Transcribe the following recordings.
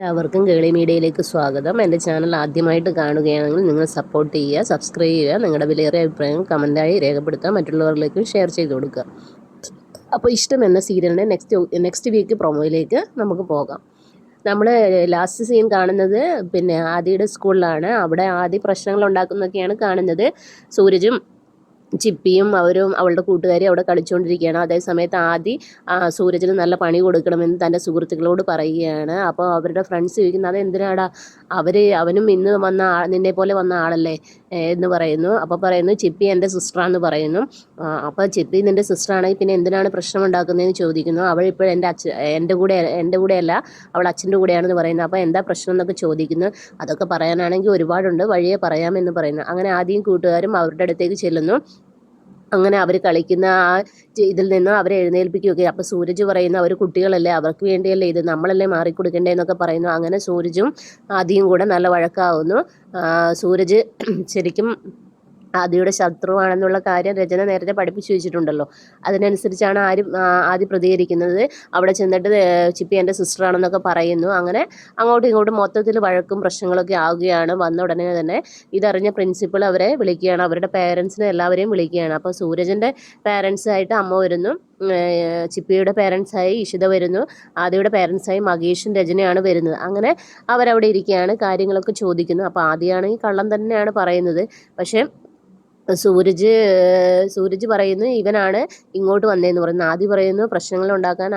എല്ലാവർക്കും കേളി മീഡിയയിലേക്ക് സ്വാഗതം. എൻ്റെ ചാനൽ ആദ്യമായിട്ട് കാണുകയാണെങ്കിൽ നിങ്ങൾ സപ്പോർട്ട് ചെയ്യുക, സബ്സ്ക്രൈബ് ചെയ്യുക, നിങ്ങളുടെ വിലയേറിയ അഭിപ്രായങ്ങൾ കമൻറ്റായി രേഖപ്പെടുത്തുക, മറ്റുള്ളവരിലേക്കും ഷെയർ ചെയ്ത് കൊടുക്കുക. അപ്പോൾ ഇഷ്ടം എന്ന സീരിയലിൻ്റെ നെക്സ്റ്റ് വീക്ക് പ്രൊമോയിലേക്ക് നമുക്ക് പോകാം. നമ്മൾ ലാസ്റ്റ് സീൻ കാണുന്നത് ആദിയുടെ സ്കൂളിലാണ്. അവിടെ ആദി പ്രശ്നങ്ങൾ ഉണ്ടാക്കുന്നതൊക്കെയാണ് കാണുന്നത്. സൂരജും ചിപ്പിയും അവരും അവളുടെ കൂട്ടുകാരി അവിടെ കളിച്ചുകൊണ്ടിരിക്കുകയാണ്. അതേസമയത്ത് സൂരജിന് നല്ല പണി കൊടുക്കണമെന്ന് തൻ്റെ സുഹൃത്തുക്കളോട് പറയുകയാണ്. അപ്പോൾ അവരുടെ ഫ്രണ്ട്സ് ചോദിക്കുന്നത് അതെന്തിനാടാ, അവനും ഇന്ന് നിന്നെ പോലെ വന്ന ആളല്ലേ എന്ന് പറയുന്നു. അപ്പോൾ പറയുന്നു ചിപ്പി എൻ്റെ സിസ്റ്ററാണെന്ന് പറയുന്നു. അപ്പോൾ ചിപ്പി നിൻ്റെ സിസ്റ്ററാണെങ്കിൽ പിന്നെ എന്തിനാണ് പ്രശ്നം ഉണ്ടാക്കുന്നതെന്ന് ചോദിക്കുന്നു. അവൾ ഇപ്പോൾ എൻ്റെ കൂടെയല്ല, അവൾ അച്ഛൻ്റെ കൂടെയാണെന്ന് പറയുന്നു. അപ്പോൾ എന്താ പ്രശ്നം എന്നൊക്കെ ചോദിക്കുന്നു. അതൊക്കെ പറയാനാണെങ്കിൽ ഒരുപാടുണ്ട്, വഴിയെ പറയാമെന്ന് പറയുന്നു. അങ്ങനെ ആദ്യം കൂട്ടുകാരും അവരുടെ അടുത്തേക്ക് ചെല്ലുന്നു. അങ്ങനെ അവർ കളിക്കുന്ന ഇതിൽ നിന്ന് അവരെ എഴുന്നേൽപ്പിക്കുകയൊക്കെ. അപ്പോൾ സൂരജ് പറയുന്നു അവർ കുട്ടികളല്ലേ, അവർക്ക് വേണ്ടിയല്ലേ ഇത്, നമ്മളല്ലേ മാറിക്കൊടുക്കണ്ടേ എന്നൊക്കെ പറയുന്നു. അങ്ങനെ സൂരജും ആദിയും കൂടെ നല്ല വഴക്കാവുന്നു. സൂരജ് ശരിക്കും ആദിയുടെ ശത്രുവാണെന്നുള്ള കാര്യം രചന നേരത്തെ പഠിപ്പിച്ചു വെച്ചിട്ടുണ്ടല്ലോ. അതിനനുസരിച്ചാണ് ആദ്യം പ്രതികരിക്കുന്നത്. അവിടെ ചെന്നിട്ട് ചിപ്പി എൻ്റെ സിസ്റ്ററാണെന്നൊക്കെ പറയുന്നു. അങ്ങനെ അങ്ങോട്ടും ഇങ്ങോട്ടും മൊത്തത്തിൽ വഴക്കും പ്രശ്നങ്ങളൊക്കെ ആവുകയാണ്. വന്ന ഉടനെ തന്നെ ഇതറിഞ്ഞ പ്രിൻസിപ്പൾ അവരെ വിളിക്കുകയാണ്, അവരുടെ പേരൻസിനെ എല്ലാവരെയും വിളിക്കുകയാണ്. അപ്പോൾ സൂരജിൻ്റെ പേരൻസായിട്ട് അമ്മ വരുന്നു, ചിപ്പിയുടെ പേരൻസായി ഇഷിത വരുന്നു, ആദിയുടെ പേരൻസായി മകേഷും രചനയാണ് വരുന്നത്. അങ്ങനെ അവരവിടെ ഇരിക്കുകയാണ്, കാര്യങ്ങളൊക്കെ ചോദിക്കുന്നു. അപ്പോൾ ആദിയാണെങ്കിൽ കള്ളം തന്നെയാണ് പറയുന്നത്. പക്ഷേ സൂരജ് പറയുന്നു ഇവനാണ് ഇങ്ങോട്ട് വന്നതെന്ന് പറയുന്നു. ആദ്യം പറയുന്നു പ്രശ്നങ്ങൾ ഉണ്ടാക്കാൻ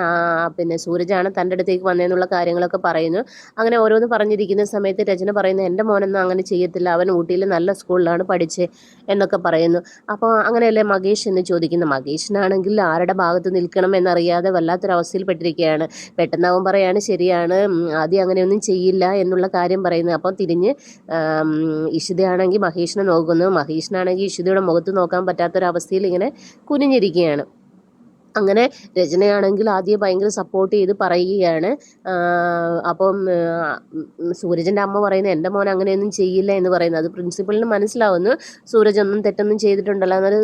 സൂരജാണ് തൻ്റെ അടുത്തേക്ക് വന്നതെന്നുള്ള കാര്യങ്ങളൊക്കെ പറയുന്നു. അങ്ങനെ ഓരോന്ന് പറഞ്ഞിരിക്കുന്ന സമയത്ത് രചന പറയുന്നു എൻ്റെ മോനൊന്നും അങ്ങനെ ചെയ്യത്തില്ല, അവൻ ഊട്ടിയിൽ നല്ല സ്കൂളിലാണ് പഠിച്ചത് എന്നൊക്കെ പറയുന്നു. അപ്പോൾ അങ്ങനെയല്ലേ മകേഷ് എന്ന് ചോദിക്കുന്നു. മകേഷിനാണെങ്കിൽ ആരുടെ ഭാഗത്ത് നിൽക്കണം എന്നറിയാതെ വല്ലാത്തൊരവസ്ഥയിൽ പെട്ടിരിക്കുകയാണ്. പെട്ടെന്ന് അവൻ പറയാണ് ശരിയാണ്, ആദ്യം അങ്ങനെയൊന്നും ചെയ്യില്ല എന്നുള്ള കാര്യം പറയുന്നു. അപ്പോൾ തിരിഞ്ഞ് ഇഷിതയാണെങ്കിൽ മഹേഷിനെ നോക്കുന്നു. മഹേഷിനാണെങ്കിൽ ഇഷിതയുടെ മുഖത്ത് നോക്കാൻ പറ്റാത്തൊരവസ്ഥയിൽ ഇങ്ങനെ കുനിഞ്ഞിരിക്കുകയാണ്. അങ്ങനെ രചനയാണെങ്കിൽ ആദ്യം ഭയങ്കര സപ്പോർട്ട് ചെയ്ത് പറയുകയാണ്. അപ്പം സൂരജിൻ്റെ അമ്മ പറയുന്നത് എൻ്റെ മോൻ അങ്ങനെയൊന്നും ചെയ്യില്ല എന്ന് പറയുന്നത്. അത് പ്രിൻസിപ്പളിന് മനസ്സിലാവുന്നു, സൂരജ് ഒന്നും തെറ്റൊന്നും ചെയ്തിട്ടുണ്ടല്ലോ എന്നൊരു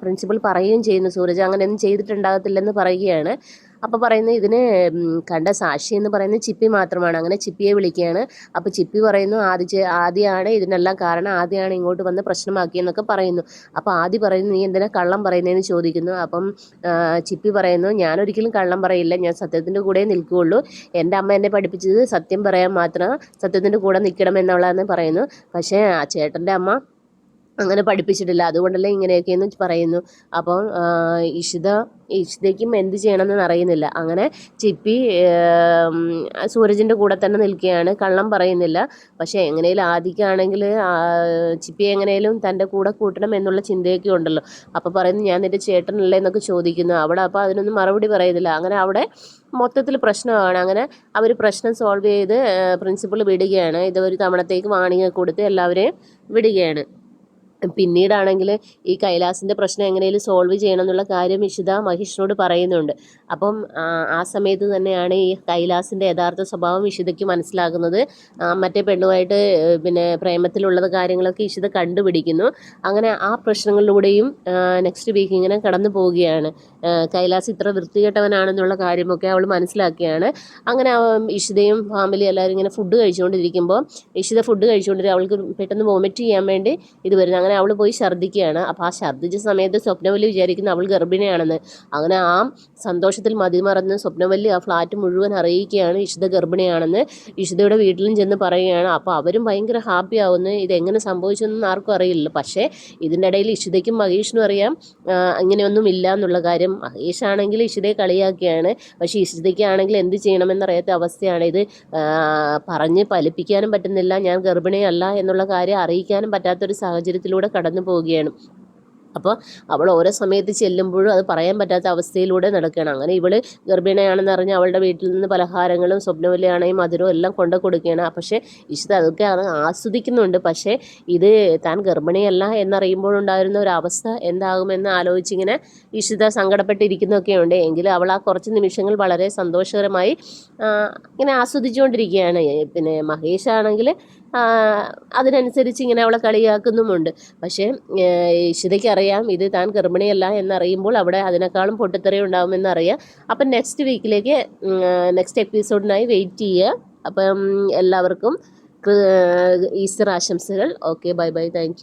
പ്രിൻസിപ്പൾ പറയുകയും ചെയ്യുന്നു. സൂരജ് അങ്ങനെയൊന്നും ചെയ്തിട്ടുണ്ടാകത്തില്ലെന്ന് പറയുകയാണ്. അപ്പോൾ പറയുന്നത് ഇതിന് കണ്ട സാക്ഷി എന്ന് പറയുന്നത് ചിപ്പി മാത്രമാണ്. അങ്ങനെ ചിപ്പിയെ വിളിക്കുകയാണ്. അപ്പോൾ ചിപ്പി പറയുന്നു ആദ്യമാണ് ഇതിനെല്ലാം കാരണം, ആദ്യമാണ് ഇങ്ങോട്ട് വന്ന് പ്രശ്നമാക്കിയെന്നൊക്കെ പറയുന്നു. അപ്പോൾ ആദ്യം പറയുന്നു നീ എന്തിനാ കള്ളം പറയുന്നതെന്ന് ചോദിക്കുന്നു. അപ്പം ചിപ്പി പറയുന്നു ഞാനൊരിക്കലും കള്ളം പറയില്ല, ഞാൻ സത്യത്തിൻ്റെ കൂടെ നിൽക്കുകയുള്ളൂ, എൻ്റെ അമ്മ എന്നെ പഠിപ്പിച്ചത് സത്യം പറയാൻ മാത്രം, സത്യത്തിൻ്റെ കൂടെ നിൽക്കണം എന്നുള്ളതെന്ന് പറയുന്നു. പക്ഷേ ആ ചേട്ടൻ്റെ അമ്മ അങ്ങനെ പഠിപ്പിച്ചിട്ടില്ല, അതുകൊണ്ടല്ലേ ഇങ്ങനെയൊക്കെയെന്ന് പറയുന്നു. അപ്പം ഇഷിതയ്ക്കും എന്ത് ചെയ്യണമെന്ന് അറിയുന്നില്ല. അങ്ങനെ ചിപ്പി സൂരജിൻ്റെ കൂടെ തന്നെ നിൽക്കുകയാണ്, കള്ളം പറയുന്നില്ല. പക്ഷേ എങ്ങനെയും ആദിക്കാണെങ്കിൽ ചിപ്പി എങ്ങനെയും തൻ്റെ കൂടെ കൂട്ടണം എന്നുള്ള ചിന്തയൊക്കെ ഉണ്ടല്ലോ. അപ്പോൾ പറയുന്നു ഞാൻ നിൻ്റെ ചേട്ടനല്ലേ എന്നൊക്കെ ചോദിക്കുന്നു. അവിടെ അപ്പോൾ അതിനൊന്നും മറുപടി പറയുന്നില്ല. അങ്ങനെ അവിടെ മൊത്തത്തിൽ പ്രശ്നമാണ്. അങ്ങനെ അവർ പ്രശ്നം സോൾവ് ചെയ്ത് പ്രിൻസിപ്പൾ വിടുകയാണ്. ഇത് ഒരു തവണത്തേക്ക് വാണിംഗ് കൊടുത്ത് എല്ലാവരെയും വിടുകയാണ്. പിന്നീടാണെങ്കിൽ ഈ കൈലാസിൻ്റെ പ്രശ്നം എങ്ങനെയും സോൾവ് ചെയ്യണം എന്നുള്ള കാര്യം ഇഷിത മഹേഷിനോട് പറയുന്നുണ്ട്. അപ്പം ആ സമയത്ത് തന്നെയാണ് ഈ കൈലാസിൻ്റെ യഥാർത്ഥ സ്വഭാവം ഇഷിതയ്ക്ക് മനസ്സിലാകുന്നത്. മറ്റേ പെണ്ണുമായിട്ട് പ്രേമത്തിലുള്ളത് കാര്യങ്ങളൊക്കെ ഇഷിത കണ്ടുപിടിക്കുന്നു. അങ്ങനെ ആ പ്രശ്നങ്ങളിലൂടെയും നെക്സ്റ്റ് വീക്ക് ഇങ്ങനെ കടന്നു പോവുകയാണ്. കൈലാസ് ഇത്ര വൃത്തികെട്ടവനാണെന്നുള്ള കാര്യമൊക്കെ അവൾ മനസ്സിലാക്കുകയാണ്. അങ്ങനെ ഇഷിതയും ഫാമിലി എല്ലാവരും ഇങ്ങനെ ഫുഡ് കഴിച്ചുകൊണ്ടിരിക്കുമ്പോൾ ഇഷിത ഫുഡ് കഴിച്ചുകൊണ്ടിരിക്കുക, അവൾക്ക് പെട്ടെന്ന് വോമിറ്റ് ചെയ്യാൻ വേണ്ടി ഇത് വരുന്നത്. അങ്ങനെ അവൾ പോയി ഛർദ്ദിക്കുകയാണ്. അപ്പോൾ ആ ഛർദ്ദിച്ച സമയത്ത് സ്വപ്നവല്ലി വിചാരിക്കുന്ന അവൾ ഗർഭിണിയാണെന്ന്. അങ്ങനെ ആ സന്തോഷത്തിൽ മതിമറന്ന് സ്വപ്നവല്ലി ആ ഫ്ലാറ്റ് മുഴുവൻ അറിയിക്കുകയാണ് ഇഷിത ഗർഭിണിയാണെന്ന്. ഇഷിതയുടെ വീട്ടിലും ചെന്ന് പറയുകയാണ്. അപ്പോൾ അവരും ഭയങ്കര ഹാപ്പി ആവുന്നു. ഇതെങ്ങനെ സംഭവിച്ചെന്ന് ആർക്കും അറിയില്ല. പക്ഷേ ഇതിൻ്റെ ഇടയിൽ ഇഷിതയ്ക്കും മഹേഷിനും അറിയാം ഇങ്ങനെയൊന്നും ഇല്ല എന്നുള്ള കാര്യം. മഹേഷ് ആണെങ്കിൽ ഇഷിതയെ കളിയാക്കിയാണ്. പക്ഷേ ഇഷിതയ്ക്കാണെങ്കിൽ എന്ത് ചെയ്യണമെന്നറിയാത്ത അവസ്ഥയാണ്. ഇത് പറഞ്ഞ് ഫലിപ്പിക്കാനും പറ്റുന്നില്ല, ഞാൻ ഗർഭിണിയല്ല എന്നുള്ള കാര്യം അറിയിക്കാനും പറ്റാത്തൊരു സാഹചര്യത്തിലൂടെ കടന്നു പോവുകയാണ്. അപ്പോൾ അവൾ ഓരോ സമയത്ത് ചെല്ലുമ്പോഴും അത് പറയാൻ പറ്റാത്ത അവസ്ഥയിലൂടെ നടക്കുകയാണ്. അങ്ങനെ ഇവൾ ഗർഭിണിയാണെന്ന് അറിഞ്ഞ് അവളുടെ വീട്ടിൽ നിന്ന് പലഹാരങ്ങളും സ്വപ്നവല്ലിയാണെങ്കിൽ മധുരവും എല്ലാം കൊണ്ടു കൊടുക്കുകയാണ്. പക്ഷേ ഇഷിത അതൊക്കെ ആസ്വദിക്കുന്നുണ്ട്. പക്ഷേ ഇത് താൻ ഗർഭിണിയല്ല എന്നറിയുമ്പോഴുണ്ടായിരുന്ന ഒരു അവസ്ഥ എന്താകുമെന്ന് ആലോചിച്ചിങ്ങനെ ഇഷിത സങ്കടപ്പെട്ടിരിക്കുന്നൊക്കെയുണ്ട്. എങ്കിലും അവൾ ആ കുറച്ച് നിമിഷങ്ങൾ വളരെ സന്തോഷകരമായി ഇങ്ങനെ ആസ്വദിച്ചുകൊണ്ടിരിക്കുകയാണ്. മഹേഷ് ആണെങ്കിൽ അതിനനുസരിച്ച് ഇങ്ങനെ അവളെ കളിയാക്കുന്നുമുണ്ട്. പക്ഷേ ഇഷിതയ്ക്ക് അറിയാം ഇത് താൻ ഗർഭിണിയല്ല എന്നറിയുമ്പോൾ അവിടെ അതിനേക്കാളും പൊട്ടിത്തെറി ഉണ്ടാകുമെന്നറിയാം. അപ്പം നെക്സ്റ്റ് വീക്കിലേക്ക് നെക്സ്റ്റ് എപ്പിസോഡിനായി വെയിറ്റ് ചെയ്യുക. അപ്പം എല്ലാവർക്കും ഈസ്റ്റർ ആശംസകൾ. Okay, bye bye, thank you.